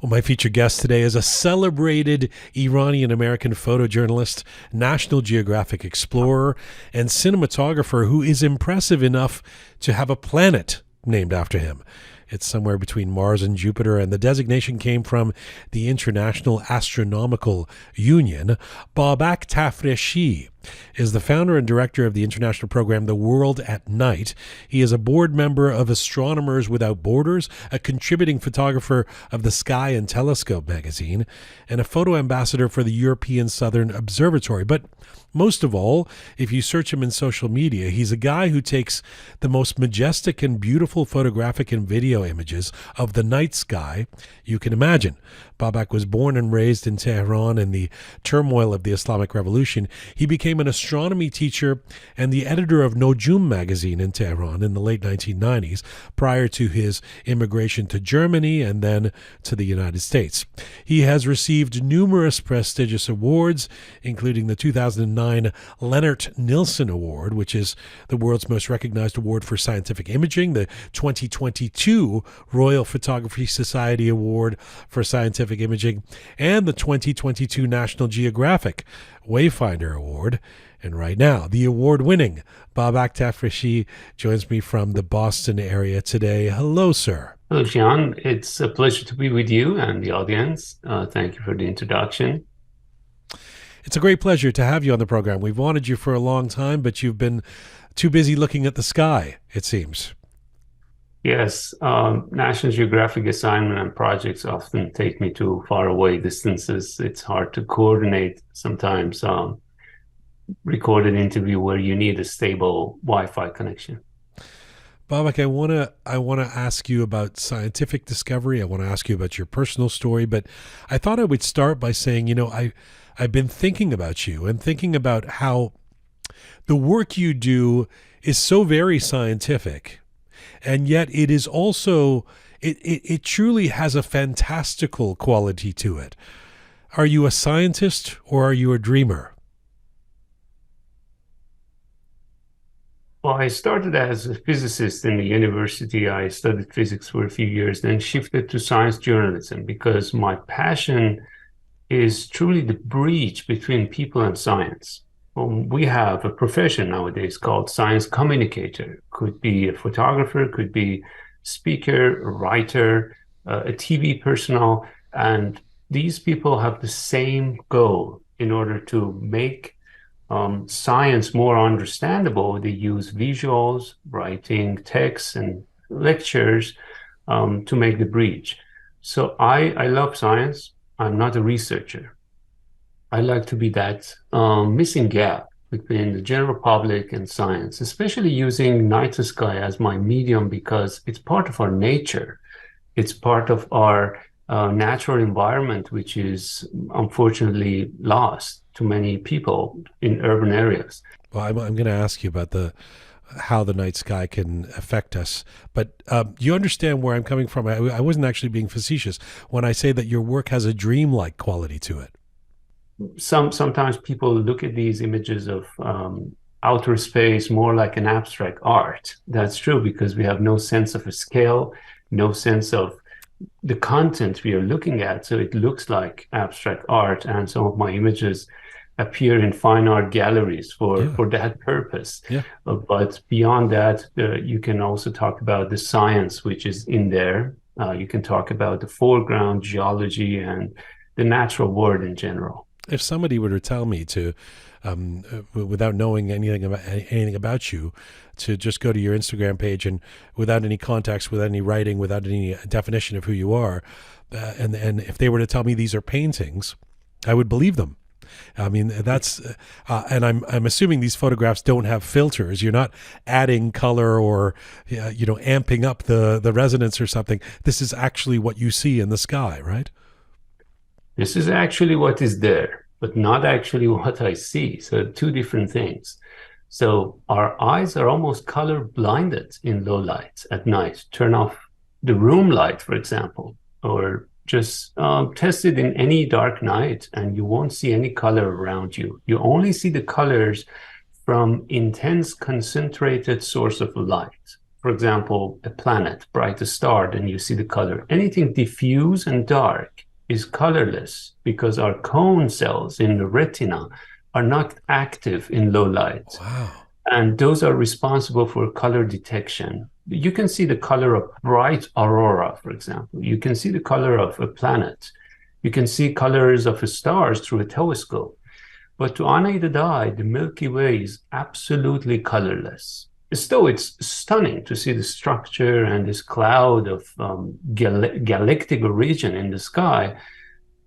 Well, my featured guest today is a celebrated Iranian-American photojournalist, National Geographic explorer, and cinematographer who is impressive enough to have a planet named after him. It's somewhere between Mars and Jupiter, and the designation came from the International Astronomical Union. Babak Tafreshi is the founder and director of the international program The World at Night. He is a board member of Astronomers Without Borders, a contributing photographer of the Sky and Telescope magazine, and a photo ambassador for the European Southern Observatory. But most of all, if you search him in social media, he's a guy who takes the most majestic and beautiful photographic and video images of the night sky you can imagine. Babak was born and raised in Tehran in the turmoil of the Islamic Revolution. He became an astronomy teacher and the editor of Nojum magazine in Tehran in the late 1990s, prior to his immigration to Germany and then to the United States. He has received numerous prestigious awards, including the 2009 Leonard Nilsson Award, which is the world's most recognized award for scientific imaging, the 2022 Royal Photography Society Award for Scientific Imaging, and the 2022 National Geographic Wayfinder Award. And right now, the award-winning Babak Tafreshi joins me from the Boston area today. Hello, sir. Hello, Jian. It's a pleasure to be with you and the audience. Thank you for the introduction. It's a great pleasure to have you on the program. We've wanted you for a long time, but you've been too busy looking at the sky, it seems. Yes, National Geographic assignment and projects often take me to faraway distances. It's hard to coordinate sometimes record an interview where you need a stable Wi-Fi connection. Babak, I wanna ask you about scientific discovery. I want to ask you about your personal story, but I thought I would start by saying, I've been thinking about you and thinking about how the work you do is so very scientific, and yet it is also, it truly has a fantastical quality to it. Are you a scientist or are you a dreamer? Well, I started as a physicist in the university. I studied physics for a few years, then shifted to science journalism because my passion is truly the bridge between people and science. We have a profession nowadays called science communicator. Could be a photographer, could be speaker, a writer, a TV personnel, and these people have the same goal. In order to make science more understandable, they use visuals, writing texts, and lectures to make the bridge. So I love science. I'm not a researcher. I like to be that missing gap between the general public and science, especially using night sky as my medium because it's part of our nature. It's part of our natural environment, which is unfortunately lost to many people in urban areas. Well, I'm going to ask you about how the night sky can affect us. But you understand where I'm coming from. I wasn't actually being facetious when I say that your work has a dreamlike quality to it. Sometimes people look at these images of outer space more like an abstract art. That's true because we have no sense of a scale, no sense of the content we are looking at. So it looks like abstract art, and some of my images appear in fine art galleries for that purpose. Yeah. But beyond that, you can also talk about the science which is in there. You can talk about the foreground geology and the natural world in general. If somebody were to tell me to, without knowing anything about you, to just go to your Instagram page and without any context, without any writing, without any definition of who you are, and if they were to tell me these are paintings, I would believe them. I mean, that's, and I'm assuming these photographs don't have filters. You're not adding color or, amping up the resonance or something. This is actually what you see in the sky, right? This is actually what is there, but not actually what I see. So two different things. So our eyes are almost color blinded in low light at night. Turn off the room light, for example, or just test it in any dark night and you won't see any color around you. You only see the colors from intense concentrated source of light. for example, a planet, bright star, then you see the color. Anything diffuse and dark is colorless because our cone cells in the retina are not active in low light. Wow. And those are responsible for color detection. You can see the color of bright aurora, for example. You can see the color of a planet. You can see colors of stars through a telescope. But to unaided eye, the Milky Way is absolutely colorless. Still, it's stunning to see the structure and this cloud of galactic origin in the sky,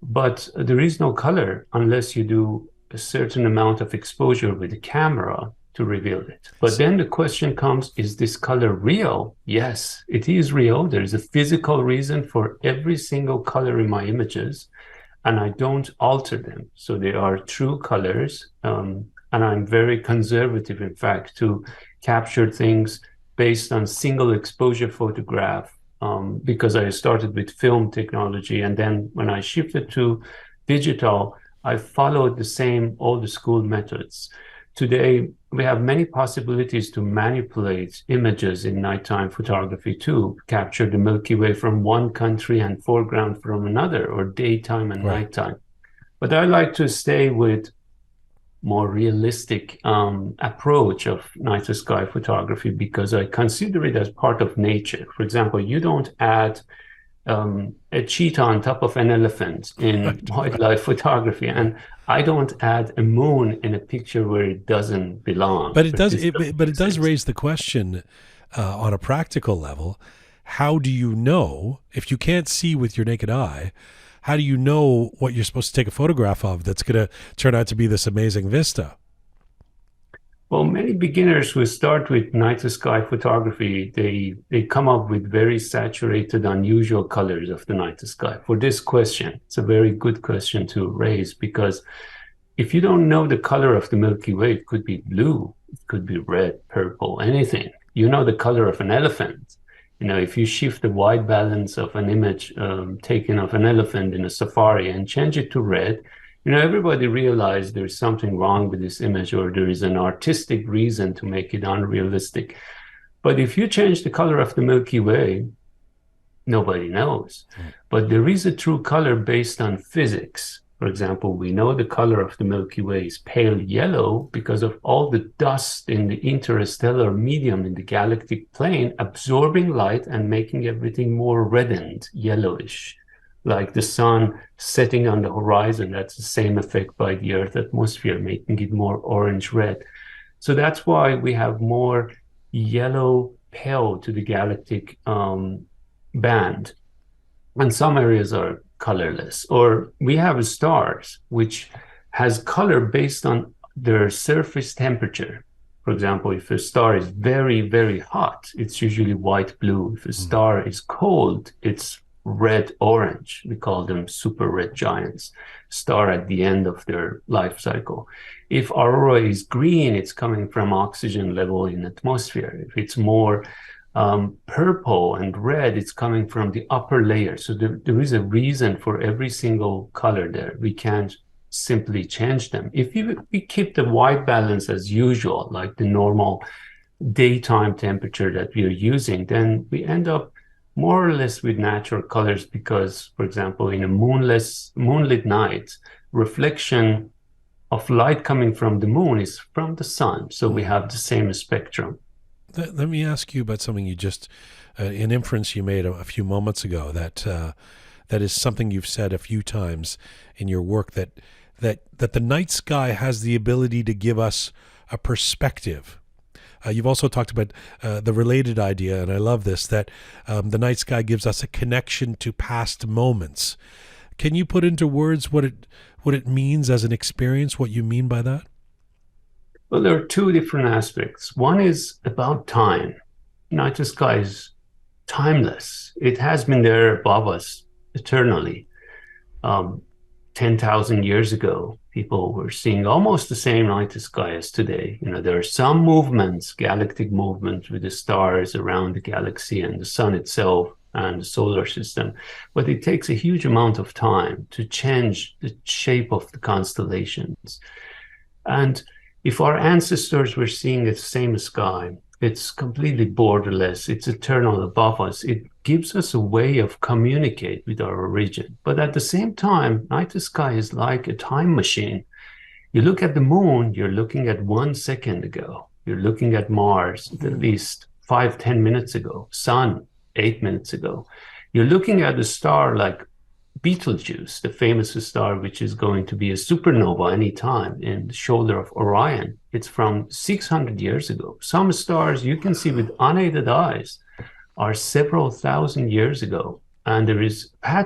but there is no color unless you do a certain amount of exposure with the camera to reveal it. But then the question comes, is this color real? Yes, it is real. There's a physical reason for every single color in my images, and I don't alter them. So they are true colors, and I'm very conservative, in fact, to capture things based on single exposure photograph, because I started with film technology, and then when I shifted to digital, I followed the same old school methods. Today, we have many possibilities to manipulate images in nighttime photography to capture the Milky Way from one country and foreground from another, or daytime and nighttime. But I like to stay with more realistic approach of night sky photography because I consider it as part of nature. For example, you don't add a cheetah on top of an elephant in wildlife photography, and I don't add a moon in a picture where it doesn't belong. But it does. But it does raise the question on a practical level: how do you know if you can't see with your naked eye? How do you know what you're supposed to take a photograph of that's going to turn out to be this amazing vista? Well, many beginners who start with night sky photography, they come up with very saturated, unusual colors of the night sky. For this question, it's a very good question to raise, because if you don't know the color of the Milky Way, it could be blue, it could be red, purple, anything. You know the color of an elephant. You know, if you shift the white balance of an image taken of an elephant in a safari and change it to red, you know, everybody realized there's something wrong with this image, or there is an artistic reason to make it unrealistic. But if you change the color of the Milky Way, nobody knows. But there is a true color based on physics. For example, we know the color of the Milky Way is pale yellow because of all the dust in the interstellar medium in the galactic plane absorbing light and making everything more reddened, yellowish. Like the sun setting on the horizon, that's the same effect by the Earth atmosphere, making it more orange-red. So that's why we have more yellow pale to the galactic band. And some areas are colorless. Or we have stars, which has color based on their surface temperature. For example, if a star is very, very hot, it's usually white-blue. If a star is cold, it's red-orange. We call them super red giants, star at the end of their life cycle. If aurora is green, it's coming from oxygen level in atmosphere. If it's more purple and red, it's coming from the upper layer. So there is a reason for every single color there. We can't simply change them. If we keep the white balance as usual, like the normal daytime temperature that we are using, then we end up more or less with natural colors, because, for example, in a moonlit night, reflection of light coming from the moon is from the sun. So we have the same spectrum. Let me ask you about something you just, an inference you made a few moments ago, that is something you've said a few times in your work, that the night sky has the ability to give us a perspective. You've also talked about the related idea, and I love this, that the night sky gives us a connection to past moments. Can you put into words what it means as an experience, what you mean by that? Well, there are two different aspects. One is about time. Night sky is timeless. It has been there above us eternally. 10,000 years ago, people were seeing almost the same night sky as today. You know, there are some movements, galactic movements with the stars around the galaxy and the sun itself and the solar system, but it takes a huge amount of time to change the shape of the constellations. And if our ancestors were seeing the same sky It's completely borderless. It's eternal above us. It gives us a way of communicate with our origin. But at the same time, night sky is like a time machine. You look at the moon, you're looking at 1 second ago. You're looking at Mars at least 5, 10 minutes ago. Sun, 8 minutes ago. You're looking at a star like Betelgeuse, the famous star which is going to be a supernova anytime in the shoulder of Orion. It's from 600 years ago. Some stars you can see with unaided eyes are several thousand years ago, and there is a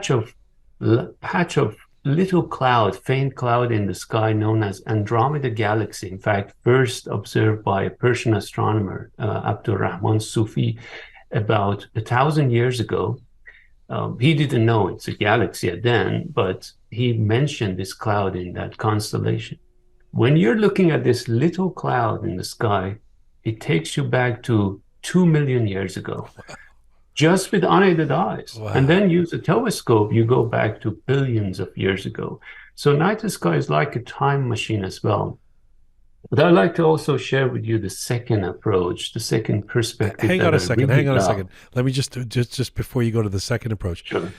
patch of little cloud, faint cloud in the sky known as Andromeda Galaxy. In fact, first observed by a Persian astronomer, Abdurrahman Sufi, about 1,000 years ago. He didn't know it's a galaxy then, but he mentioned this cloud in that constellation. When you're looking at this little cloud in the sky, it takes you back to 2 million years ago, just with unaided eyes. Wow. And then use a telescope, you go back to billions of years ago. So night sky is like a time machine as well. But I'd like to also share with you the second approach, the second perspective Hang that on a I second. really Hang on a love. second. Let me just before you go to the second approach. Sure.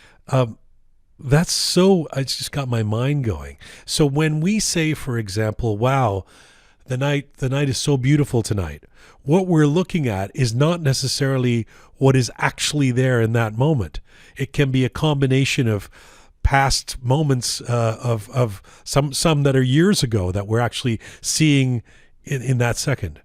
That's so. It's just got my mind going. So when we say, for example, "Wow, the night is so beautiful tonight," what we're looking at is not necessarily what is actually there in that moment. It can be a combination of past moments of some that are years ago that we're actually seeing in that second.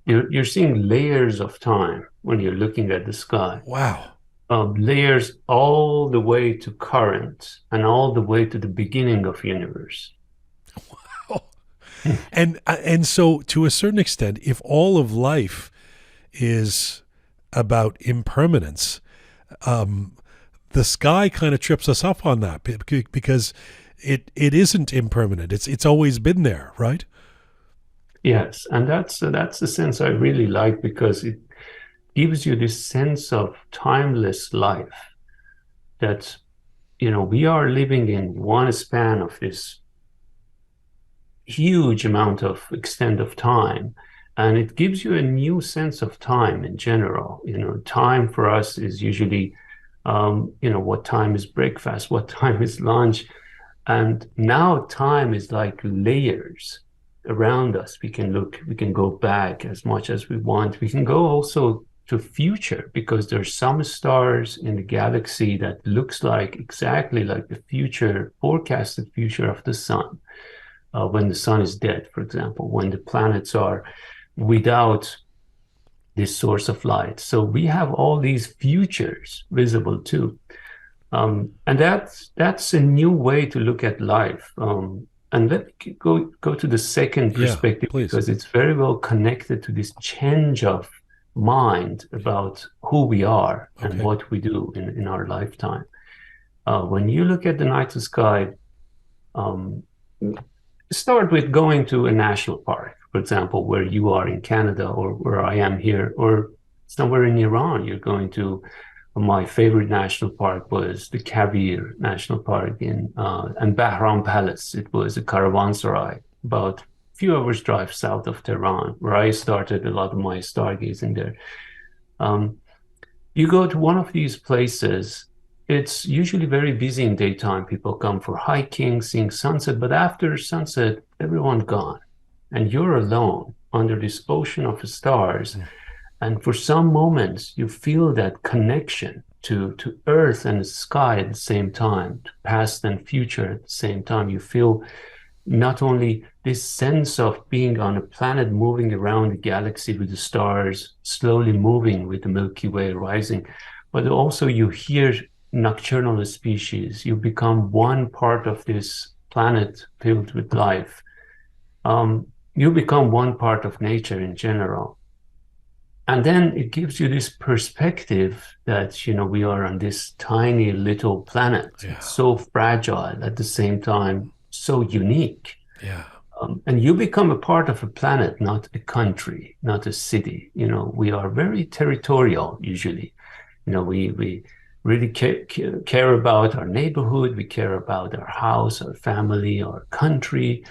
You're seeing layers of time when you're looking at the sky. Wow. Layers all the way to current and all the way to the beginning of universe. And so to a certain extent, if all of life is about impermanence, the sky kind of trips us up on that because it isn't impermanent. It's always been there, right? Yes, and that's the sense I really like because it gives you this sense of timeless life that we are living in one span of this huge amount of extent of time, and it gives you a new sense of time in general. Time for us is usually what time is breakfast, what time is lunch, and now time is like layers around us. We can go back as much as we want. We can go also to future because there's some stars in the galaxy that looks like exactly like the future, forecasted future of the sun. When the sun is dead, for example, when the planets are without this source of light. So we have all these futures visible too. And that's a new way to look at life. And let me go to the second perspective, please. because it's very well connected to this change of mind about who we are and what we do in our lifetime. When you look at the night sky, start with going to a national park, for example, where you are in Canada or where I am here, or somewhere in Iran. You're going to, my favorite national park was the Kavir National Park and Bahram Palace. It was a caravanserai about a few hours drive south of Tehran, where I started a lot of my stargazing there. You go to one of these places, it's usually very busy in daytime. People come for hiking, seeing sunset, but after sunset, everyone's gone. And you're alone under this ocean of stars. And for some moments, you feel that connection to earth and the sky at the same time, to past and future at the same time. You feel not only this sense of being on a planet moving around the galaxy with the stars slowly moving with the Milky Way rising, but also you hear nocturnal species. You become one part of this planet filled with life. You become one part of nature in general. And then it gives you this perspective that, we are on this tiny little planet. Yeah. It's so fragile, at the same time, so unique. Yeah. And you become a part of a planet, not a country, not a city. We are very territorial usually. We really care about our neighborhood. We care about our house, our family, our country.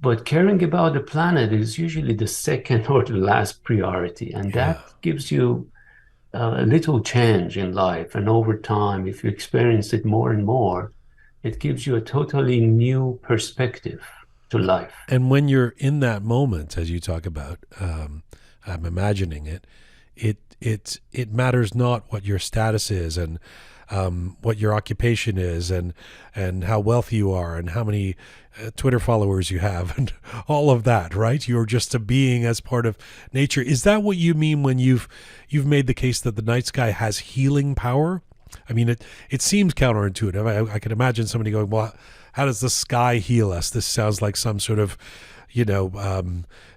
But caring about the planet is usually the second or the last priority, and Yeah. that gives you a little change in life. And over time, if you experience it more and more, it gives you a totally new perspective to life. And when you're in that moment, as you talk about, I'm imagining it. It matters not what your status is and what your occupation is and how wealthy you are and how many Twitter followers you have and all of that. Right? You're just a being as part of nature. Is that what you mean when you've made the case that the night sky has healing power? I mean, it seems counterintuitive. I can imagine somebody going, "Well, how does the sky heal us?" This sounds like some sort of,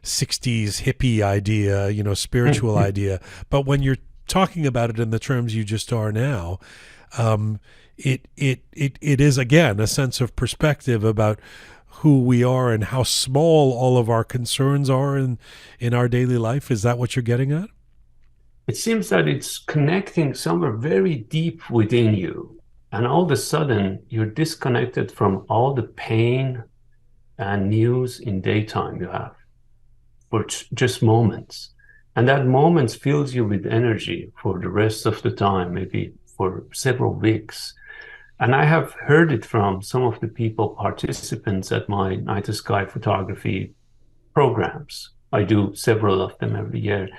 60s hippie idea, spiritual idea. But when you're talking about it in the terms you just are now, it is again a sense of perspective about who we are and how small all of our concerns are in our daily life. Is that what you're getting at? It seems that it's connecting somewhere very deep within you. And all of a sudden, you're disconnected from all the pain and news in daytime you have for just moments. And that moments fills you with energy for the rest of the time, maybe for several weeks. And I have heard it from some of the people, participants at my night sky photography programs. I do several of them every year.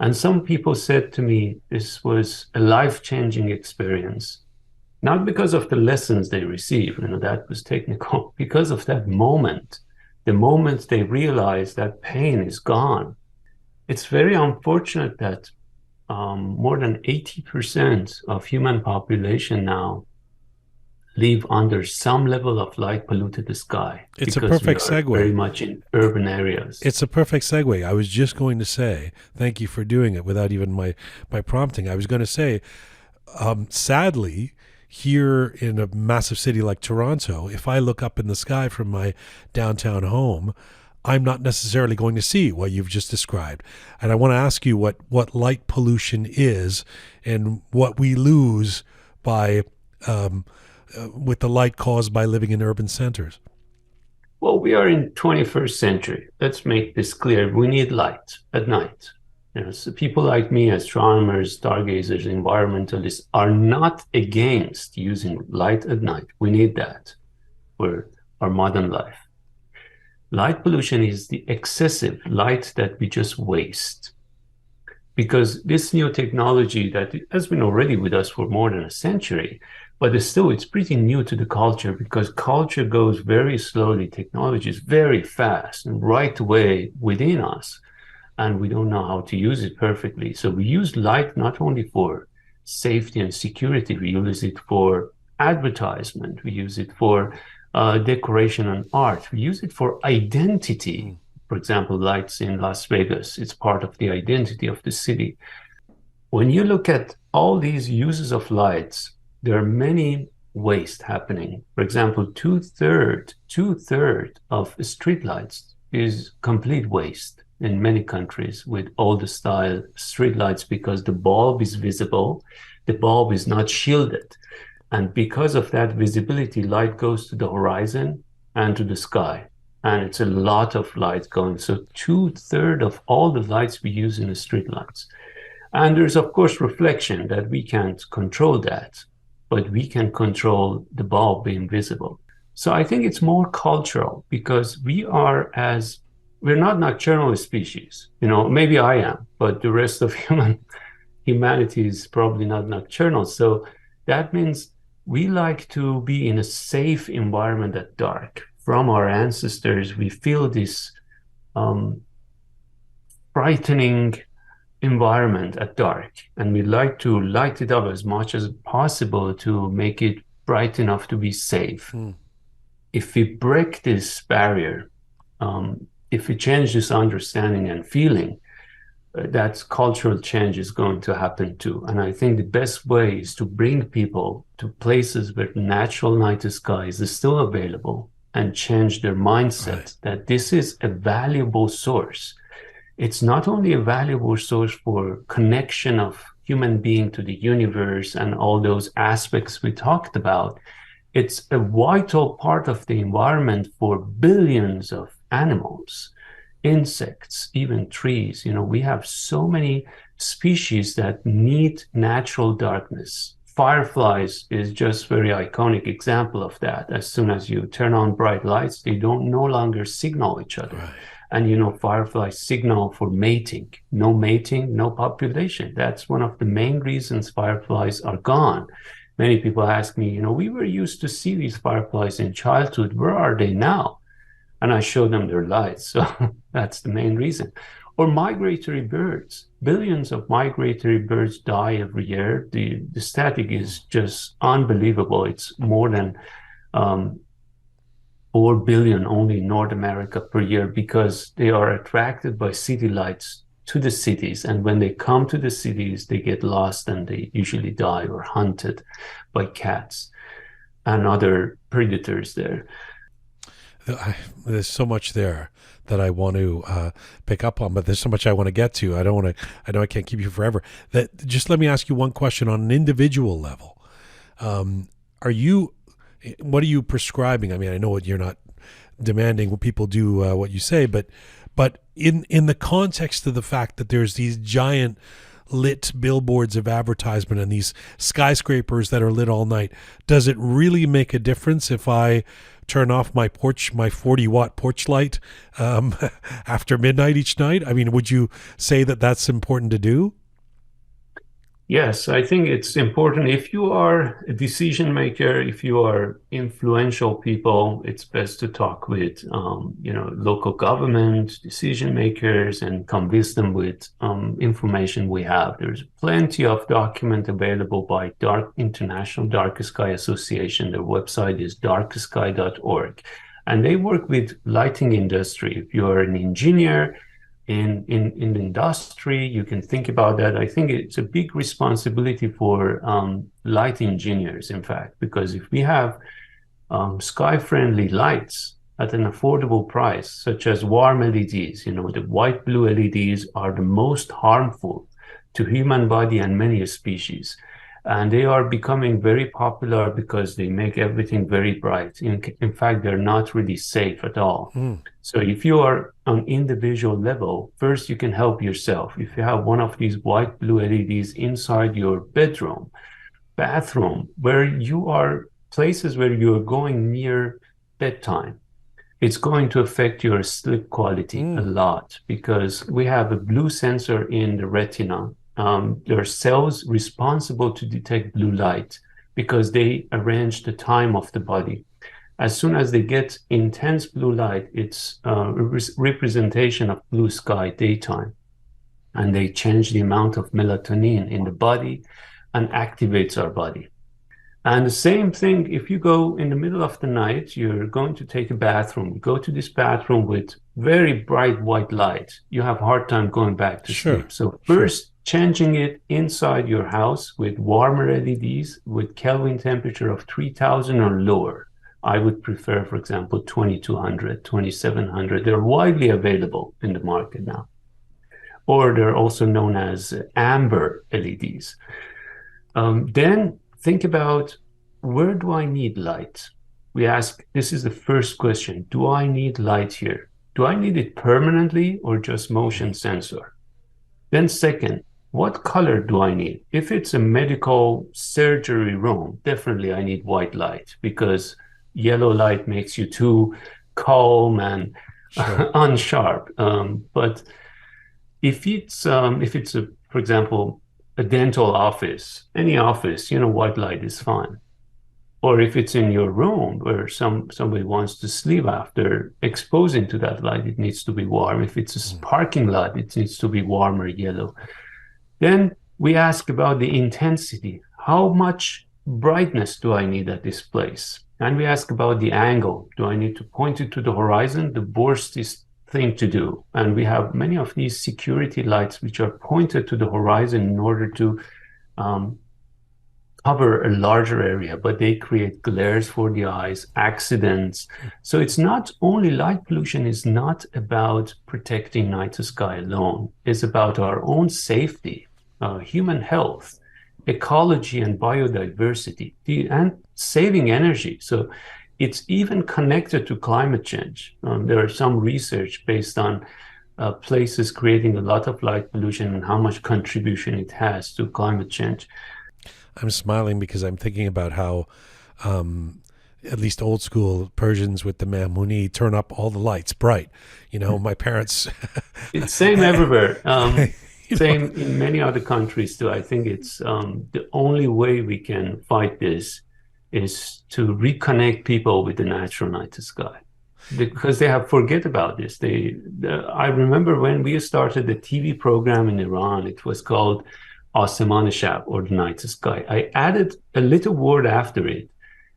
And some people said to me, this was a life-changing experience, not because of the lessons they received, that was technical, because of that moment, the moment they realize that pain is gone. It's very unfortunate that more than 80% of human population now live under some level of light polluted sky It's a because we perfect are very segue. much in urban areas. It's a perfect segue. I was just going to say, thank you for doing it without even my prompting. I was going to say, sadly, here in a massive city like Toronto, if I look up in the sky from my downtown home, I'm not necessarily going to see what you've just described. And I want to ask you what light pollution is and what we lose by with the light caused by living in urban centers. Well, we are in 21st century. Let's make this clear. We need light at night. So people like me, astronomers, stargazers, environmentalists, are not against using light at night. We need that for our modern life. Light pollution is the excessive light that we just waste. Because this new technology that has been already with us for more than a century, but it's pretty new to the culture because culture goes very slowly. Technology is very fast and right away within us, and we don't know how to use it perfectly. So we use light not only for safety and security, we use it for advertisement, we use it for decoration and art, we use it for identity. For example, lights in Las Vegas, it's part of the identity of the city. When you look at all these uses of lights, there are many waste happening. For example, two-thirds of streetlights is complete waste in many countries with older style streetlights because the bulb is visible, the bulb is not shielded. And because of that visibility, light goes to the horizon and to the sky. And it's a lot of light going. So two-thirds of all the lights we use in the streetlights. And there's, of course, reflection that we can't control that, but we can control the bulb being visible. So I think it's more cultural because we're not nocturnal species. Maybe I am, but the rest of humanity is probably not nocturnal. So that means we like to be in a safe environment at dark. From our ancestors, we feel this frightening environment at dark, and we like to light it up as much as possible to make it bright enough to be safe. If we break this barrier, if we change this understanding and feeling, that cultural change is going to happen too. And I think the best way is to bring people to places where natural night sky is still available and change their mindset that this is a valuable source. It's not only a valuable source for connection of human being to the universe and all those aspects we talked about. It's a vital part of the environment for billions of animals, insects, even trees. We have so many species that need natural darkness. Fireflies is just very iconic example of that. As soon as you turn on bright lights, they don't no longer signal each other. Right. And fireflies signal for mating. No mating, no population. That's one of the main reasons fireflies are gone. Many people ask me, we were used to see these fireflies in childhood. Where are they now? And I show them their lights. So that's the main reason. Or migratory birds. Billions of migratory birds die every year. The static is just unbelievable. It's more than 4 billion only in North America per year because they are attracted by city lights to the cities. And when they come to the cities, they get lost and they usually die or hunted by cats and other predators there. There's so much there that I want to pick up on, but there's so much I want to get to. I don't want to. I know I can't keep you forever. That just let me ask you one question on an individual level. Are you? What are you prescribing? I mean, I know you're not demanding what people do what you say, but in the context of the fact that there's these giant lit billboards of advertisement and these skyscrapers that are lit all night, does it really make a difference if I turn off my 40-watt porch light after midnight each night? I mean, would you say that that's important to do? Yes, I think it's important. If you are a decision maker, if you are influential people, it's best to talk with, local government decision makers and convince them with information we have. There's plenty of document available by International Dark Sky Association. Their website is darksky.org, and they work with lighting industry. If you are an engineer, in the industry, you can think about that. I think it's a big responsibility for light engineers, in fact, because if we have sky-friendly lights at an affordable price, such as warm LEDs, the white blue LEDs are the most harmful to human body and many species. And they are becoming very popular because they make everything very bright. In fact, they're not really safe at all. So if you are on individual level, first you can help yourself. If you have one of these white blue LEDs inside your bedroom, bathroom, where you are places where you're going near bedtime, it's going to affect your sleep quality a lot because we have a blue sensor in the retina. There are cells responsible to detect blue light because they arrange the time of the body. As soon as they get intense blue light, it's a representation of blue sky daytime. And they change the amount of melatonin in the body and activates our body. And the same thing, if you go in the middle of the night, you're going to take a bathroom, you go to this bathroom with very bright white light, you have a hard time going back to sleep. So first, changing it inside your house with warmer LEDs with Kelvin temperature of 3000 or lower. I would prefer, for example, 2200, 2700. They're widely available in the market now. Or they're also known as amber LEDs. Then think about, where do I need light? This is the first question. Do I need light here? Do I need it permanently or just motion sensor? Then second, what color do I need? If it's a medical surgery room, definitely I need white light because yellow light makes you too calm and unsharp. But if it's for example, a dental office, any office, white light is fine. Or if it's in your room where somebody wants to sleep after exposing to that light, it needs to be warm. If it's a parking lot, it needs to be warm or yellow. Then we ask about the intensity. How much brightness do I need at this place? And we ask about the angle. Do I need to point it to the horizon? The worstest thing to do. And we have many of these security lights which are pointed to the horizon in order to cover a larger area, but they create glares for the eyes, accidents. So it's not only light pollution is not about protecting night sky alone. It's about our own safety, human health. ecology and biodiversity, and saving energy. So it's even connected to climate change. There are some research based on places creating a lot of light pollution and how much contribution it has to climate change. I'm smiling because I'm thinking about how, at least old school Persians with the Mamuni turn up all the lights bright. My parents, It's same everywhere. you know, Same in many other countries too. I think it's the only way we can fight this is to reconnect people with the natural night sky because they have forget about this. I remember when we started the TV program in Iran, it was called Aseman Shab or the night sky. I added a little word after it.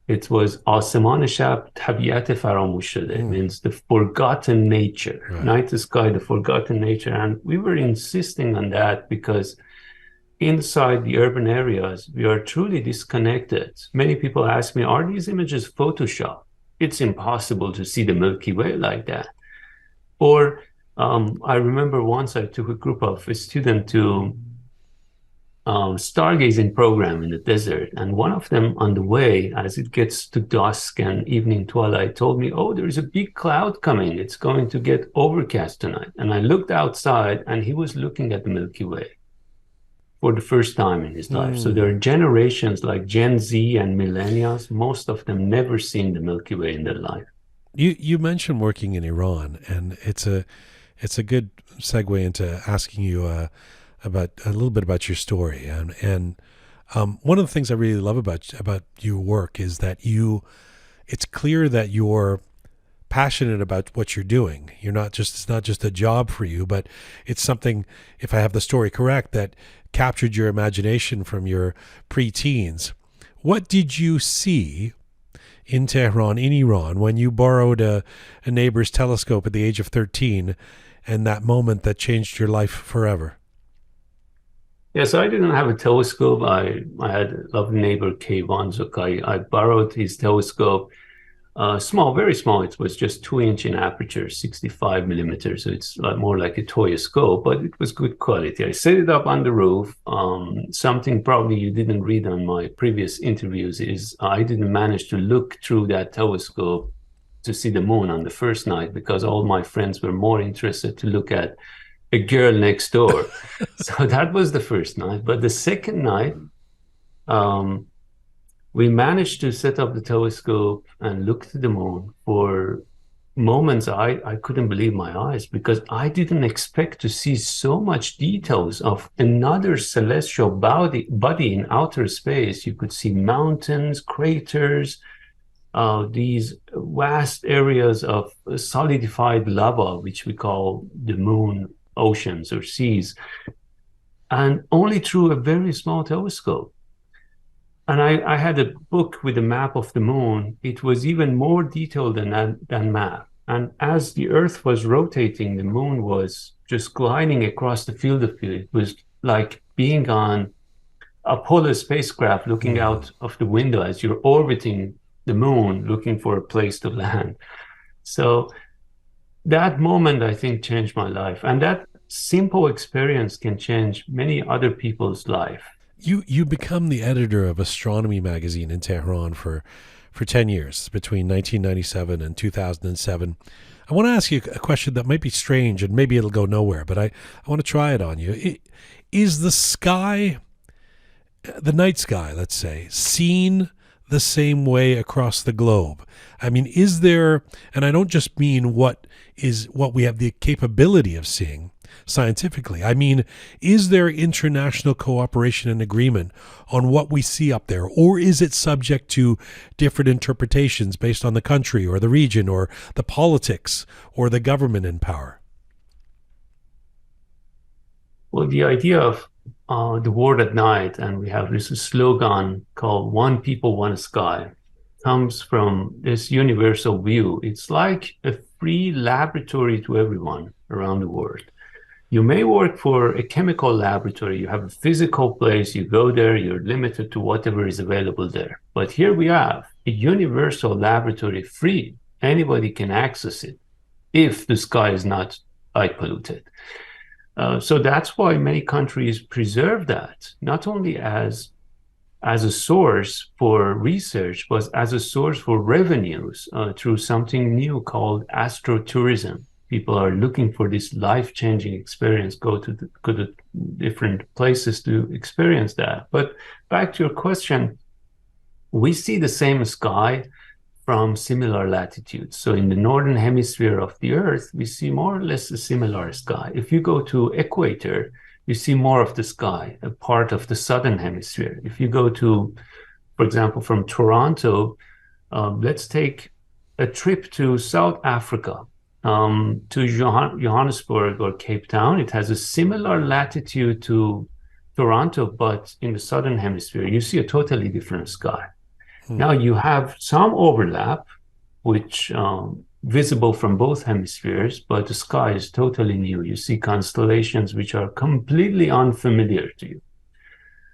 It was آسمان شب طبیعت فراموش شده, means the forgotten nature. right. Night sky, the forgotten nature. And we were insisting on that because inside the urban areas, we are truly disconnected. Many people ask me, are these images Photoshop? It's impossible to see the Milky Way like that. Or I remember once I took a group of students to stargazing program in the desert. And one of them on the way, as it gets to dusk and evening twilight, told me, oh, there's a big cloud coming. It's going to get overcast tonight. And I looked outside and he was looking at the Milky Way for the first time in his life. So there are generations like Gen Z and millennials, most of them never seen the Milky Way in their life. You mentioned working in Iran, and it's a good segue into asking you about a little bit about your story. And one of the things I really love about your work is that it's clear that you're passionate about what you're doing. It's not just a job for you, but it's something, if I have the story correct, that captured your imagination from your pre-teens. What did you see in Tehran, in Iran, when you borrowed a neighbor's telescope at the age of 13, and that moment that changed your life forever? Yes, I didn't have a telescope. I had a lovely neighbor, Kayvan Zokai. I borrowed his telescope, small, very small. It was just 2-inch in aperture, 65 millimeters. So it's more like a toy scope, but it was good quality. I set it up on the roof. Something probably you didn't read on my previous interviews is I didn't manage to look through that telescope to see the moon on the first night because all my friends were more interested to look at a girl next door. So that was the first night. But the second night, we managed to set up the telescope and look to the moon. For moments, I couldn't believe my eyes because I didn't expect to see so much details of another celestial body in outer space. You could see mountains, craters, these vast areas of solidified lava, which we call the moon oceans or seas, and only through a very small telescope. And I had a book with a map of the moon. It was even more detailed than map. And as the Earth was rotating, the moon was just gliding across the field of view. It was like being on Apollo spacecraft looking out of the window as you're orbiting the moon, looking for a place to land. So that moment, I think, changed my life. And that simple experience can change many other people's life. You become the editor of Astronomy magazine in Tehran for 10 years, between 1997 and 2007. I want to ask you a question that might be strange and maybe it'll go nowhere, but I want to try it on you. Is the sky, the night sky, let's say, seen the same way across the globe? I mean, is there, and I don't just mean what we have the capability of seeing scientifically. I mean, is there international cooperation and agreement on what we see up there, or is it subject to different interpretations based on the country or the region or the politics or the government in power? Well, the idea of the world at night, and we have this slogan called "One People, One Sky," comes from this universal view. It's like a free laboratory to everyone around the world. You may work for a chemical laboratory. You have a physical place. You go there. You're limited to whatever is available there. But here we have a universal laboratory, free. Anybody can access it if the sky is not light polluted. So that's why many countries preserve that, not only as as a source for research, but as a source for revenues through something new called astrotourism. People are looking for this life-changing experience, go to different places to experience that. But back to your question, we see the same sky from similar latitudes. So in the northern hemisphere of the Earth, we see more or less a similar sky. If you go to equator, you see more of the sky, a part of the southern hemisphere. If you go to, for example, from Toronto, let's take a trip to South Africa, to Johannesburg or Cape Town. It has a similar latitude to Toronto, but in the southern hemisphere, you see a totally different sky. Now you have some overlap, which visible from both hemispheres, but the sky is totally new. You see constellations which are completely unfamiliar to you.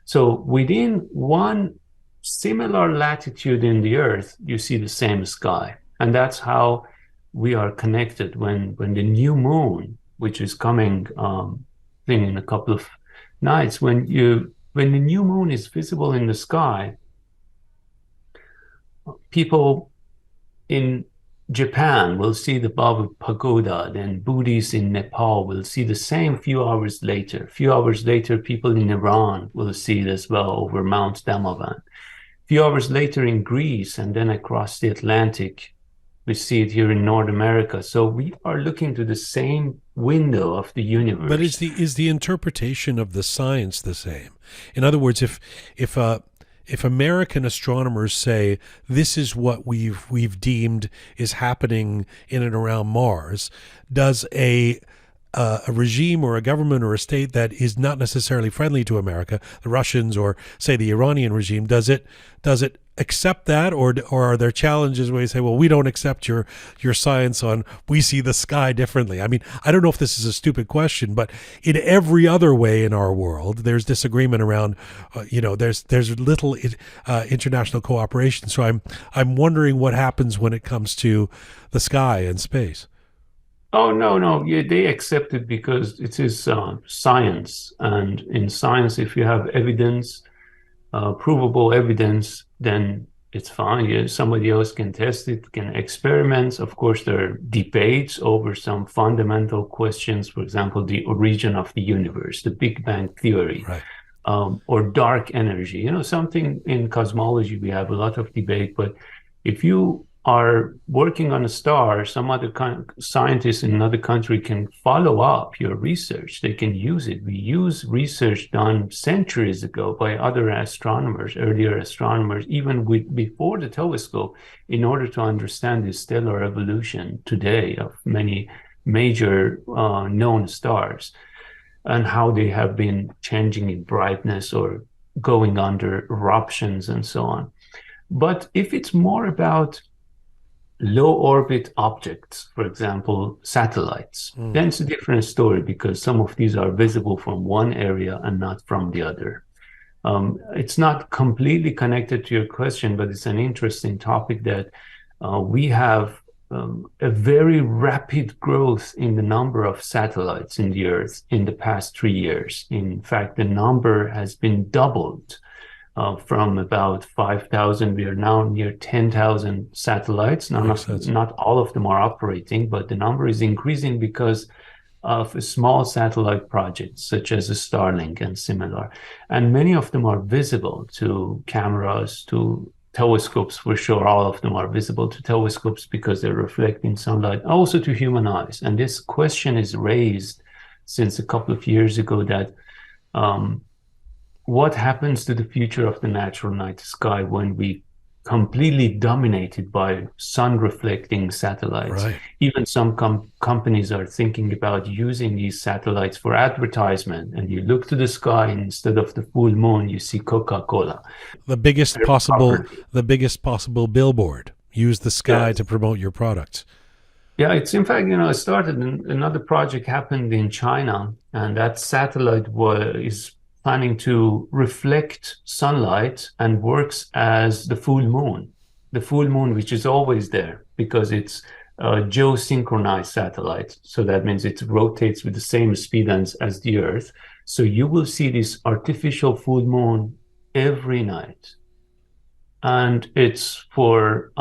So within one similar latitude in the Earth, you see the same sky. And that's how we are connected when the new moon, which is coming in a couple of nights, when the new moon is visible in the sky, people in Japan will see the Babak Pagoda, then Buddhists in Nepal will see the same few hours later. Few hours later, people in Iran will see it as well over Mount Damavand. Few hours later in Greece, and then across the Atlantic, we see it here in North America. So we are looking to the same window of the universe. But is the interpretation of the science the same? In other words, if American astronomers say this is what we've deemed is happening in and around Mars, does a regime or a government or a state that is not necessarily friendly to America, the Russians or say the Iranian regime, does it accept that, or are there challenges where you say, well, we don't accept your science on, we see the sky differently? I mean, I don't know if this is a stupid question, but in every other way in our world, there's disagreement around, there's little international cooperation. So I'm wondering what happens when it comes to the sky and space. Oh, no. Yeah, they accept it because it is science. And in science, if you have evidence, provable evidence, then it's fine. Yeah, somebody else can test it, can experiment. Of course, there are debates over some fundamental questions, for example, the origin of the universe, the Big Bang theory, right, or dark energy. Something in cosmology, we have a lot of debate. But if you are working on a star, some other scientist in another country can follow up your research. They can use it. We use research done centuries ago by other astronomers, earlier astronomers, even before the telescope, in order to understand the stellar evolution today of many major known stars and how they have been changing in brightness or going under eruptions and so on. But if it's more about low orbit objects, for example, satellites, then it's a different story because some of these are visible from one area and not from the other. It's not completely connected to your question, but it's an interesting topic that we have a very rapid growth in the number of satellites in the Earth in the past 3 years. In fact, the number has been doubled. From about 5,000, we are now near 10,000 satellites. Not all of them are operating, but the number is increasing because of small satellite projects such as Starlink and similar. And many of them are visible to cameras, to telescopes for sure. All of them are visible to telescopes because they're reflecting sunlight, also to human eyes. And this question is raised since a couple of years ago that what happens to the future of the natural night sky when we completely dominated by sun-reflecting satellites? Right. Even some companies are thinking about using these satellites for advertisement. And you look to the sky, and instead of the full moon, you see Coca-Cola. The biggest possible billboard. Use the sky to promote your products. Yeah, it's in fact, it started, another project happened in China, and that satellite is planning to reflect sunlight and works as the full moon, which is always there because it's a geosynchronized satellite. So that means it rotates with the same speed as the Earth. So you will see this artificial full moon every night. And it's for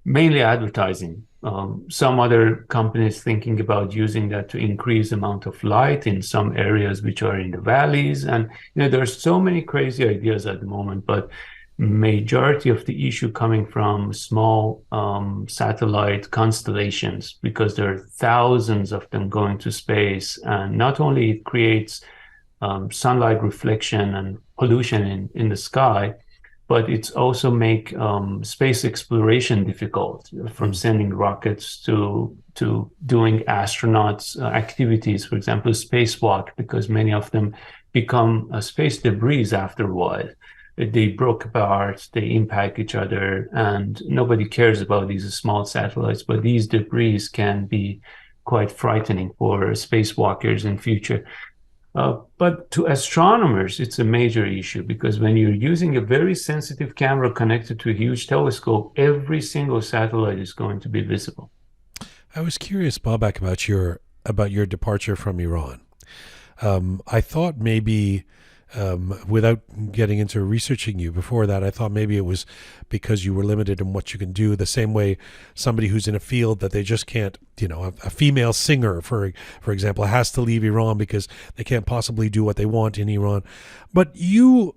mainly advertising. Some other companies thinking about using that to increase amount of light in some areas which are in the valleys. And there's so many crazy ideas at the moment, but majority of the issue coming from small satellite constellations, because there are thousands of them going to space. And not only it creates sunlight reflection and pollution in the sky, but it's also make space exploration difficult, from sending rockets to doing astronauts activities, for example, spacewalk, because many of them become space debris after a while. They broke apart, they impact each other, and nobody cares about these small satellites, but these debris can be quite frightening for spacewalkers in future. But to astronomers, it's a major issue, because when you're using a very sensitive camera connected to a huge telescope, every single satellite is going to be visible. I was curious, Babak, about your departure from Iran. I thought maybe, without getting into researching you before that, I thought maybe it was because you were limited in what you can do, the same way somebody who's in a field that they just can't, a female singer, for example, has to leave Iran because they can't possibly do what they want in Iran. But you,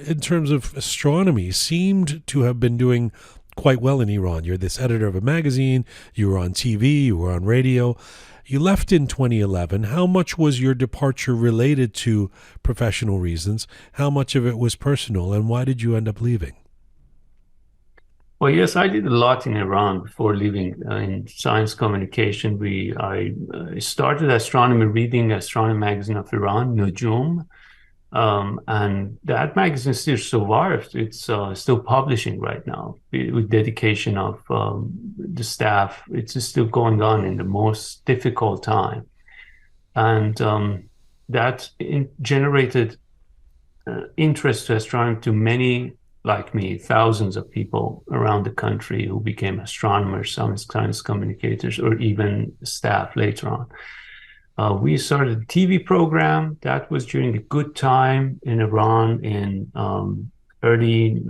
in terms of astronomy, seemed to have been doing quite well in Iran. You're this editor of a magazine, you were on TV, you were on radio. You left in 2011. How much was your departure related to professional reasons? How much of it was personal? And why did you end up leaving? Well, yes, I did a lot in Iran before leaving in science communication. I started astronomy reading Astronomy Magazine of Iran, Nujum, and that magazine still survived. It's still publishing right now with dedication of the staff. It's still going on in the most difficult time. And that generated interest to astronomy to many like me, thousands of people around the country who became astronomers, some science communicators, or even staff later on. We started a TV program that was during a good time in Iran in late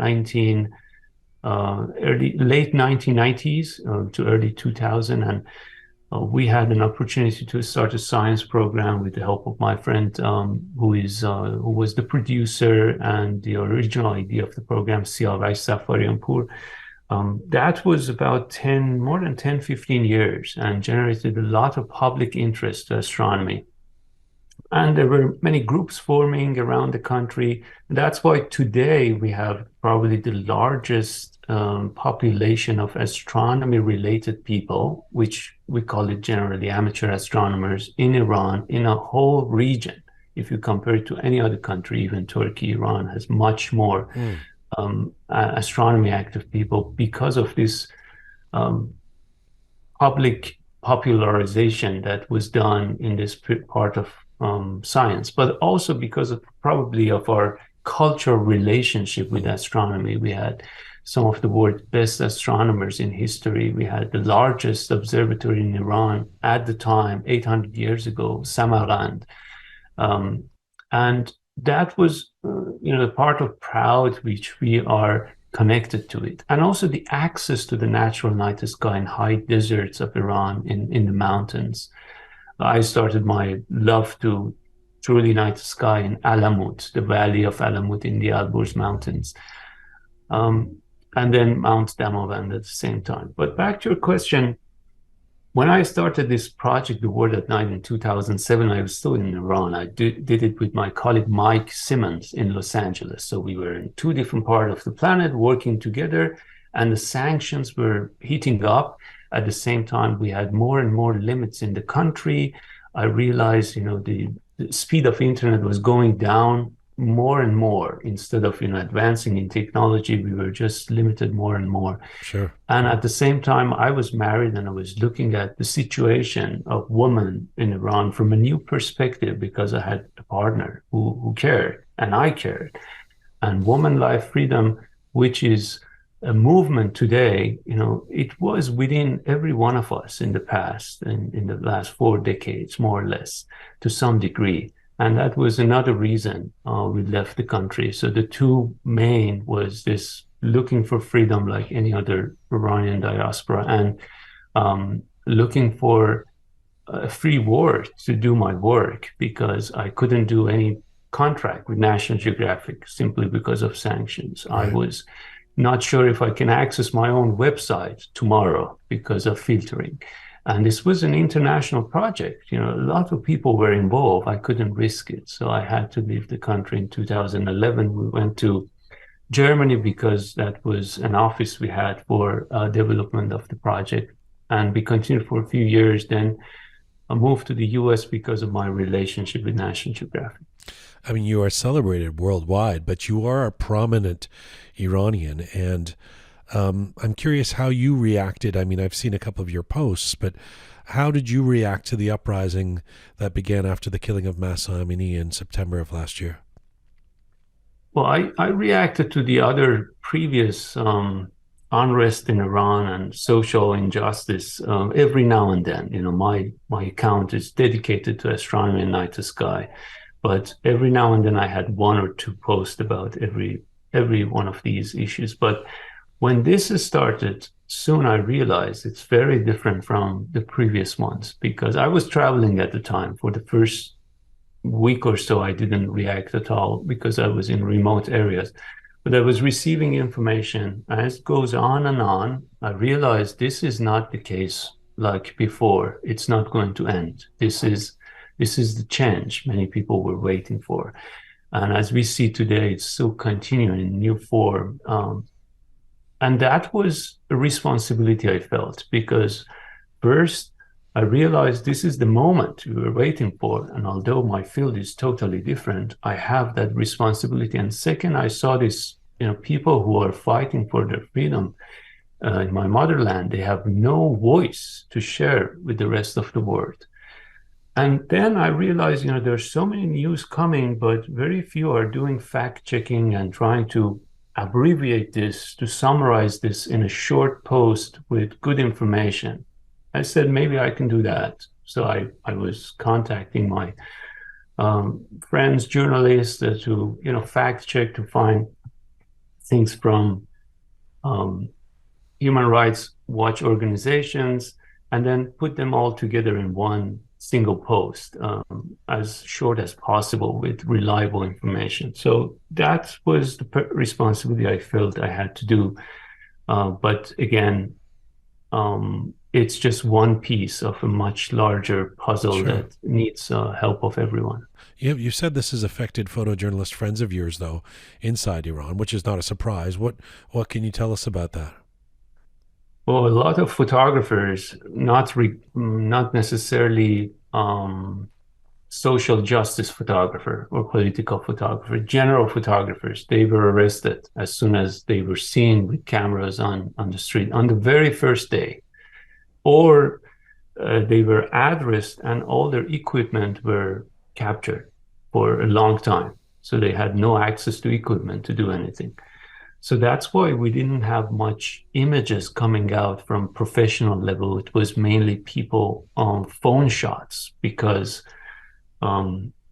1990s to early 2000, and we had an opportunity to start a science program with the help of my friend, who was the producer and the original idea of the program, Siavash Safarianpour. That was about more than 10, 15 years, and generated a lot of public interest to astronomy. And there were many groups forming around the country. That's why today we have probably the largest population of astronomy-related people, which we call it generally amateur astronomers, in Iran, in a whole region. If you compare it to any other country, even Turkey, Iran has much more astronomy active people, because of this public popularization that was done in this part of science, but also because of probably of our cultural relationship with astronomy. We had some of the world's best astronomers in history. We had the largest observatory in Iran at the time, 800 years ago, Samarkand. And that was, the part of proud which we are connected to it. And also the access to the natural night sky in high deserts of Iran, in the mountains. I started my love to truly night sky in Alamut, the valley of Alamut in the Alborz Mountains, and then Mount Damavand at the same time. But back to your question, when I started this project, The World at Night, in 2007, I was still in Iran. I did it with my colleague Mike Simmons in Los Angeles. So we were in two different parts of the planet working together, and the sanctions were heating up. At the same time, we had more and more limits in the country. I realized, the speed of internet was going down more and more. Instead of, advancing in technology, we were just limited more and more. Sure. And at the same time, I was married, and I was looking at the situation of women in Iran from a new perspective, because I had a partner who cared, and I cared. And woman life freedom, which is a movement today, it was within every one of us in the past, in the last 4 decades, more or less, to some degree. And that was another reason we left the country. So the two main was this looking for freedom like any other Iranian diaspora, and looking for a free ward to do my work because I couldn't do any contract with National Geographic simply because of sanctions. I Right. was not sure if I can access my own website tomorrow because of filtering. And this was an international project. You know, a lot of people were involved. I couldn't risk it. So I had to leave the country in 2011. We went to Germany because that was an office we had for development of the project. And we continued for a few years. Then I moved to the US because of my relationship with National Geographic. I mean, you are celebrated worldwide, but you are a prominent Iranian. And I'm curious how you reacted. I mean, I've seen a couple of your posts, but how did you react to the uprising that began after the killing of Mahsa Amini in September of last year? Well, I reacted to the other previous unrest in Iran and social injustice every now and then. You know, my account is dedicated to astronomy and night sky, but every now and then I had one or two posts about every one of these issues. But when this has started, soon I realized it's very different from the previous ones because I was traveling at the time. For the first week or so, I didn't react at all because I was in remote areas. But I was receiving information as it goes on and on. I realized this is not the case like before. It's not going to end. This is the change many people were waiting for. And as we see today, it's still continuing in new form. And that was a responsibility I felt because first, I realized this is the moment we were waiting for. And although my field is totally different, I have that responsibility. And second, I saw this, people who are fighting for their freedom in my motherland, they have no voice to share with the rest of the world. And then I realized, there's so many news coming, but very few are doing fact checking and trying to abbreviate this, to summarize this in a short post with good information. I said, maybe I can do that. So I was contacting my friends, journalists to, fact check, to find things from human rights watch organizations, and then put them all together in one single post, as short as possible with reliable information. So that was the responsibility I felt I had to do. But again, it's just one piece of a much larger puzzle Sure. that needs help of everyone. You said this has affected photojournalist friends of yours, though, inside Iran, which is not a surprise. What can you tell us about that? Well, a lot of photographers, not necessarily social justice photographer or political photographer, general photographers, they were arrested as soon as they were seen with cameras on the street on the very first day. Or they were addressed and all their equipment were captured for a long time. So they had no access to equipment to do anything. So that's why we didn't have much images coming out from professional level. It was mainly people on phone shots because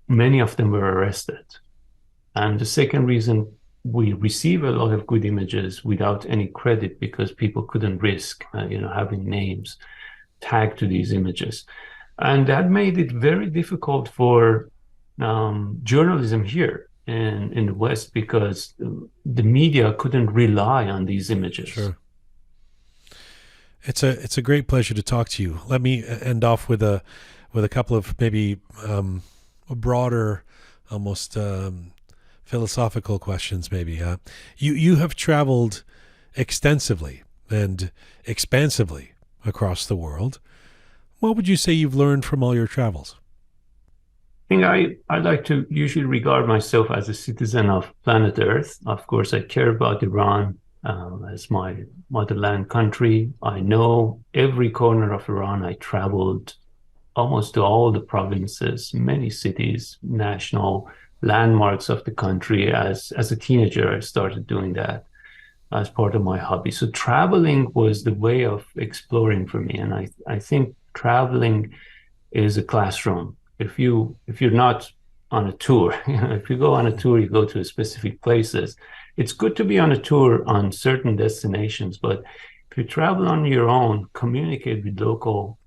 many of them were arrested. And the second reason, we receive a lot of good images without any credit because people couldn't risk, having names tagged to these images. And that made it very difficult for journalism here in the West because the media couldn't rely on these images. Sure. It's a great pleasure to talk to you. Let me end off with a couple of maybe broader, almost philosophical questions. Maybe you have traveled extensively and expansively across the world. What would you say you've learned from all your travels? I think I like to usually regard myself as a citizen of planet Earth. Of course, I care about Iran as my motherland country. I know every corner of Iran. I traveled almost to all the provinces, many cities, national landmarks of the country. As a teenager, I started doing that as part of my hobby. So traveling was the way of exploring for me. And I think traveling is a classroom. If you're not on a tour. If you go on a tour, you go to specific places. It's good to be on a tour on certain destinations, but if you travel on your own, communicate with local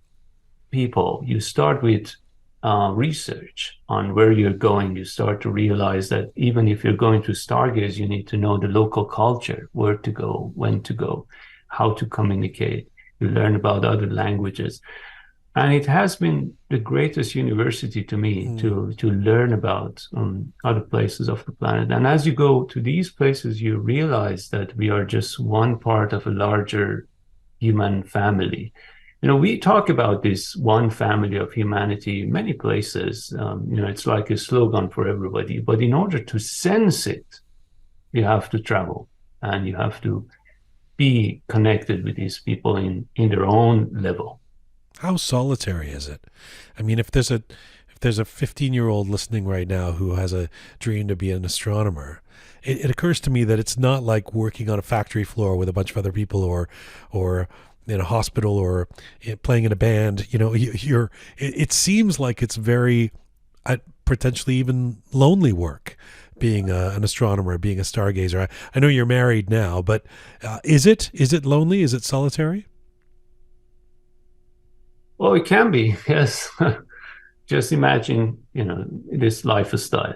people, you start with research on where you're going. You start to realize that even if you're going to stargaze, you need to know the local culture, where to go, when to go, how to communicate. You learn about other languages. And it has been the greatest university to me to learn about other places of the planet. And as you go to these places, you realize that we are just one part of a larger human family. We talk about this one family of humanity in many places. It's like a slogan for everybody. But in order to sense it, you have to travel and you have to be connected with these people in their own level. How solitary is it? I mean, if there's a 15-year-old listening right now who has a dream to be an astronomer, it occurs to me that it's not like working on a factory floor with a bunch of other people or in a hospital or playing in a band. It seems like it's very potentially even lonely work being an astronomer, being a stargazer. I know you're married now, but is it lonely? Is it solitary? Well, it can be, yes. Just imagine, this lifestyle.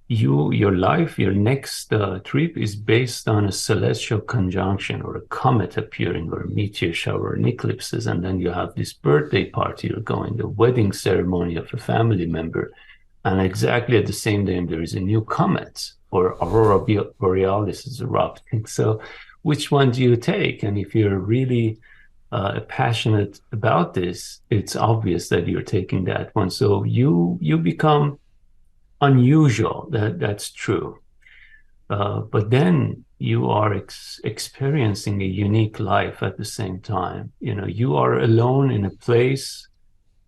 Your life, your next trip is based on a celestial conjunction or a comet appearing or a meteor shower and eclipses. And then you have this birthday party you're going, the wedding ceremony of a family member. And exactly at the same time, there is a new comet or aurora borealis is erupting. So which one do you take? And if you're really passionate about this, it's obvious that you're taking that one. So you become unusual. That's true. But then you are experiencing a unique life at the same time. You are alone in a place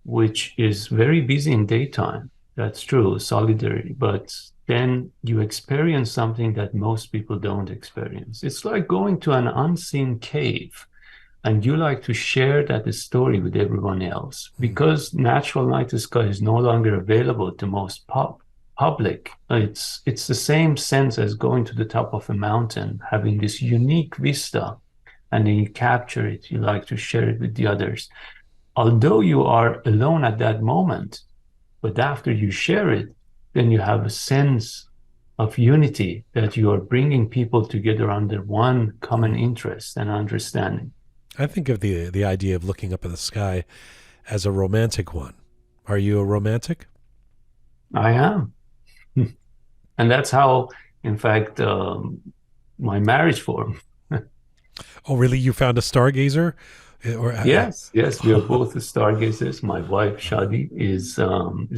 which is very busy in daytime. That's true, solitary. But then you experience something that most people don't experience. It's like going to an unseen cave and you like to share that story with everyone else because natural night sky is no longer available to most public. It's the same sense as going to the top of a mountain, having this unique vista, and then you capture it. You like to share it with the others. Although you are alone at that moment, but after you share it, then you have a sense of unity that you are bringing people together under one common interest and understanding. I think of the idea of looking up at the sky as a romantic one. Are you a romantic? I am. And that's how, in fact, my marriage formed. Oh, really? You found a stargazer? Yes, we are both stargazers. My wife Shadi is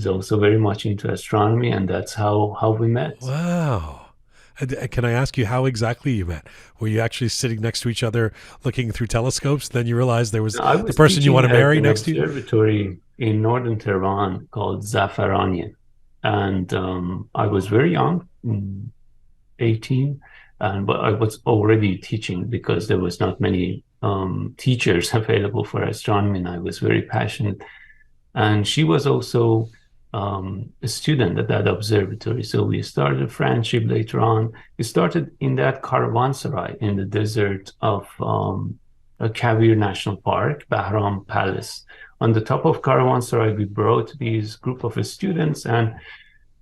also very much into astronomy, and that's how we met. Wow. Can I ask you how exactly you met? Were you actually sitting next to each other looking through telescopes? Then you realized there was I the was person you want to teaching at marry an next to you? observatory in northern Tehran called Zafaranian, and I was very young, 18, but I was already teaching because there was not many teachers available for astronomy, and I was very passionate. And she was also a student at that observatory. So we started a friendship later on. We started in that caravanserai in the desert of Kavir National Park, Bahram Palace. On the top of caravanserai, we brought these group of students, and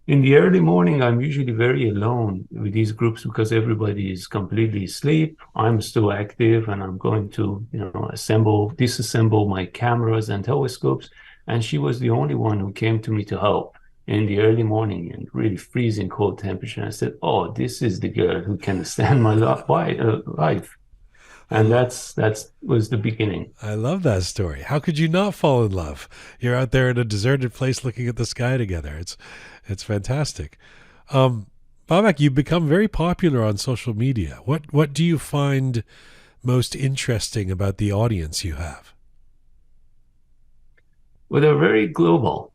in the early morning, I'm usually very alone with these groups because everybody is completely asleep. I'm still active and I'm going to, disassemble my cameras and telescopes. And she was the only one who came to me to help in the early morning in really freezing cold temperature. I said, "Oh, this is the girl who can stand my life." And that was the beginning. I love that story. How could you not fall in love? You're out there in a deserted place looking at the sky together. It's fantastic. Babak, you've become very popular on social media. What do you find most interesting about the audience you have? Well, they're very global,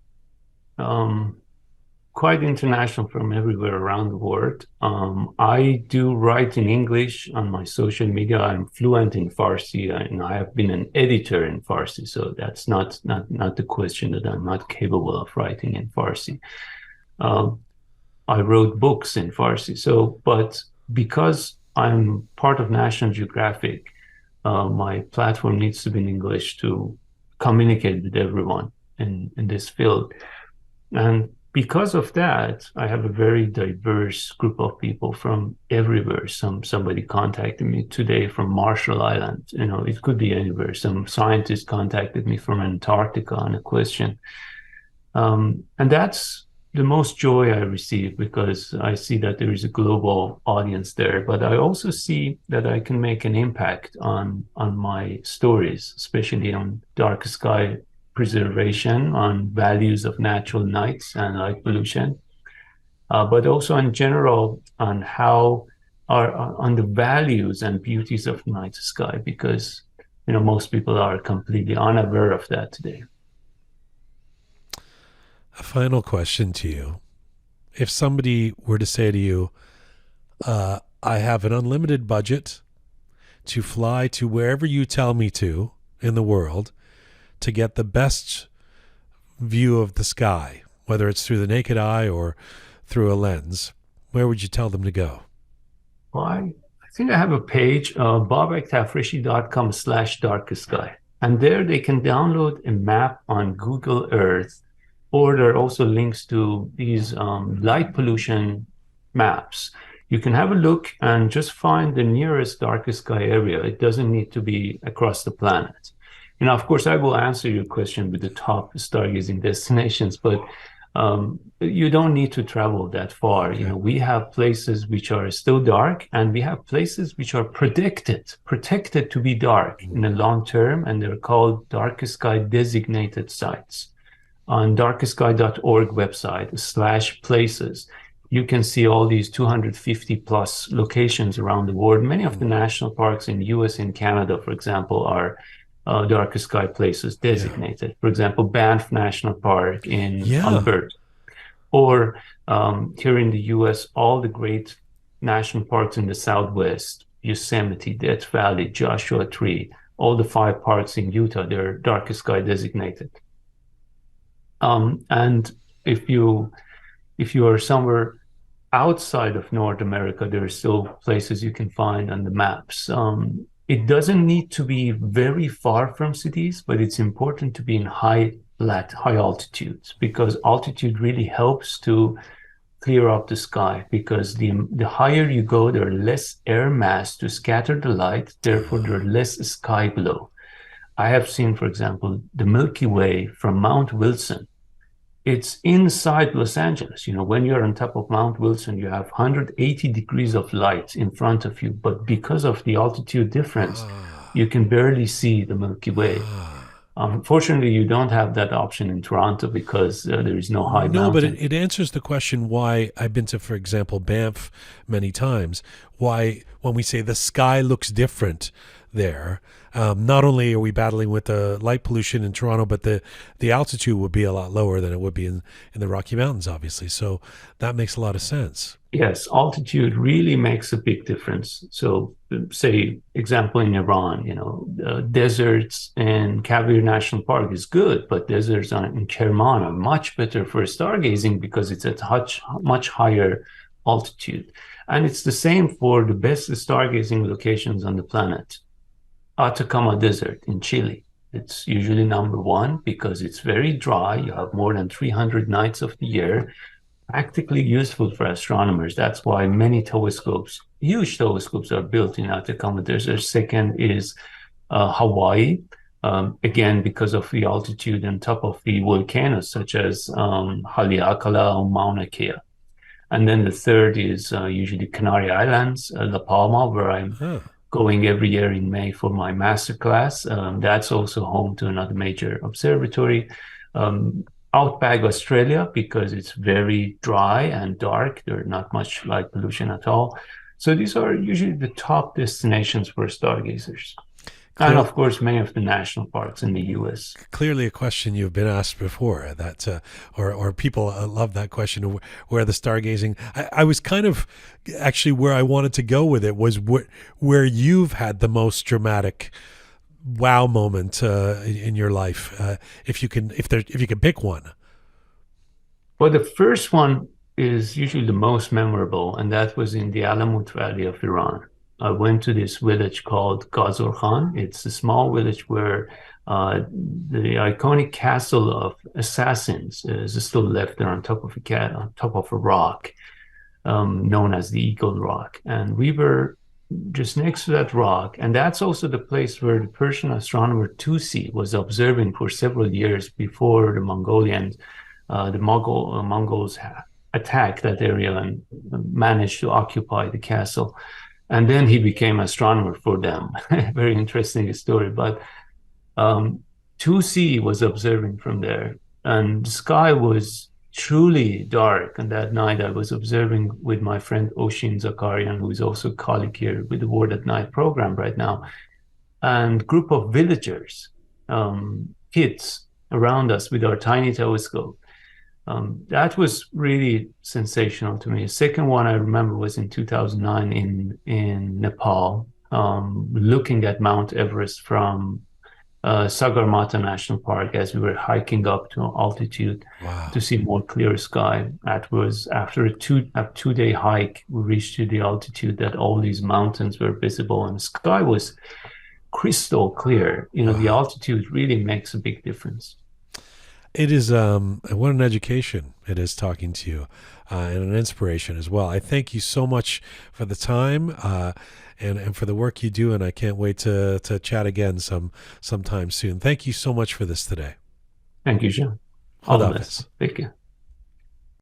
quite international from everywhere around the world. I do write in English on my social media. I'm fluent in Farsi, and I have been an editor in Farsi. So that's not the question that I'm not capable of writing in Farsi. Um, I wrote books in Farsi. So, but because I'm part of National Geographic, my platform needs to be in English to communicate with everyone in this field. And because of that, I have a very diverse group of people from everywhere. Somebody contacted me today from Marshall Islands. You know, it could be anywhere. Some scientist contacted me from Antarctica on a question. And that's the most joy I receive because I see that there is a global audience there. But I also see that I can make an impact on my stories, especially on dark sky preservation, on values of natural nights and light pollution, but also in general on how are on the values and beauties of night sky, because most people are completely unaware of that today. A final question to you. If somebody were to say to you, I have an unlimited budget to fly to wherever you tell me to in the world to get the best view of the sky, whether it's through the naked eye or through a lens, where would you tell them to go? Well, I think I have a page, babaktafreshi.com/darkest sky. And there they can download a map on Google Earth, or there are also links to these light pollution maps. You can have a look and just find the nearest darkest sky area. It doesn't need to be across the planet. Of course, I will answer your question with the top stargazing destinations, but you don't need to travel that far. Okay. We have places which are still dark, and we have places which are protected to be dark in the long term, and they're called darkest sky designated sites. On darkestsky.org website /places, you can see all these 250 plus locations around the world. Many of the national parks in the US and Canada, for example, are darkest sky places designated. Yeah. For example, Banff National Park in Alberta. Or here in the US, all the great national parks in the Southwest, Yosemite, Death Valley, Joshua Tree, all the 5 parks in Utah, they're darkest sky designated. And if you are somewhere outside of North America, there are still places you can find on the maps. It doesn't need to be very far from cities, but it's important to be in high altitudes, because altitude really helps to clear up the sky, because the higher you go, there are less air mass to scatter the light, therefore there are less sky glow. I have seen, for example, the Milky Way from Mount Wilson. It's inside Los Angeles. When you're on top of Mount Wilson, you have 180 degrees of light in front of you. But because of the altitude difference, you can barely see the Milky Way. Unfortunately, you don't have that option in Toronto because there is no high mountain. No, but it answers the question why I've been to, for example, Banff many times, why when we say the sky looks different there, not only are we battling with the light pollution in Toronto, but the altitude would be a lot lower than it would be in the Rocky Mountains, obviously. So that makes a lot of sense. Yes, altitude really makes a big difference. So say, example, in Iran, deserts in Kabir National Park is good, but deserts in Kerman are much better for stargazing because it's at much higher altitude. And it's the same for the best stargazing locations on the planet. Atacama Desert in Chile. It's usually number 1 because it's very dry. You have more than 300 nights of the year. Practically useful for astronomers. That's why many telescopes, huge telescopes, are built in Atacama Desert. Second is Hawaii, again, because of the altitude on top of the volcanoes such as Haleakala or Mauna Kea. And then the third is usually Canary Islands, La Palma, where I'm going every year in May for my masterclass. That's also home to another major observatory. Outback Australia, because it's very dry and dark. There's not much light pollution at all. So these are usually the top destinations for stargazers. And of course, many of the national parks in the U.S. Clearly a question you've been asked before, that or people love that question, where the stargazing. I was kind of actually where I wanted to go with it was where you've had the most dramatic wow moment in your life, if you can pick one. Well, the first one is usually the most memorable, and that was in the Alamut Valley of Iran. I went to this village called Ghazor Khan. It's a small village where the iconic castle of assassins is still left there on top of on top of a rock, known as the Eagle Rock. And we were just next to that rock, and that's also the place where the Persian astronomer Tusi was observing for several years before the Mongols attacked that area and managed to occupy the castle. And then he became astronomer for them. Very interesting story. But 2C was observing from there, and the sky was truly dark. And that night, I was observing with my friend Oshin Zakarian, who is also a colleague here with the Word at Night program right now, and group of villagers, kids around us with our tiny telescope. That was really sensational to me. The second one I remember was in 2009 in Nepal, looking at Mount Everest from Sagarmatha National Park as we were hiking up to altitude Wow. to see more clear sky. That was after a two-day hike, we reached to the altitude that all these mountains were visible and the sky was crystal clear. The Wow. altitude really makes a big difference. It is what an education it is talking to you, and an inspiration as well. I thank you so much for the time, and for the work you do, and I can't wait to chat again sometime soon. Thank you so much for this today. Thank you, Jean. All the best. Khodafis. Take care.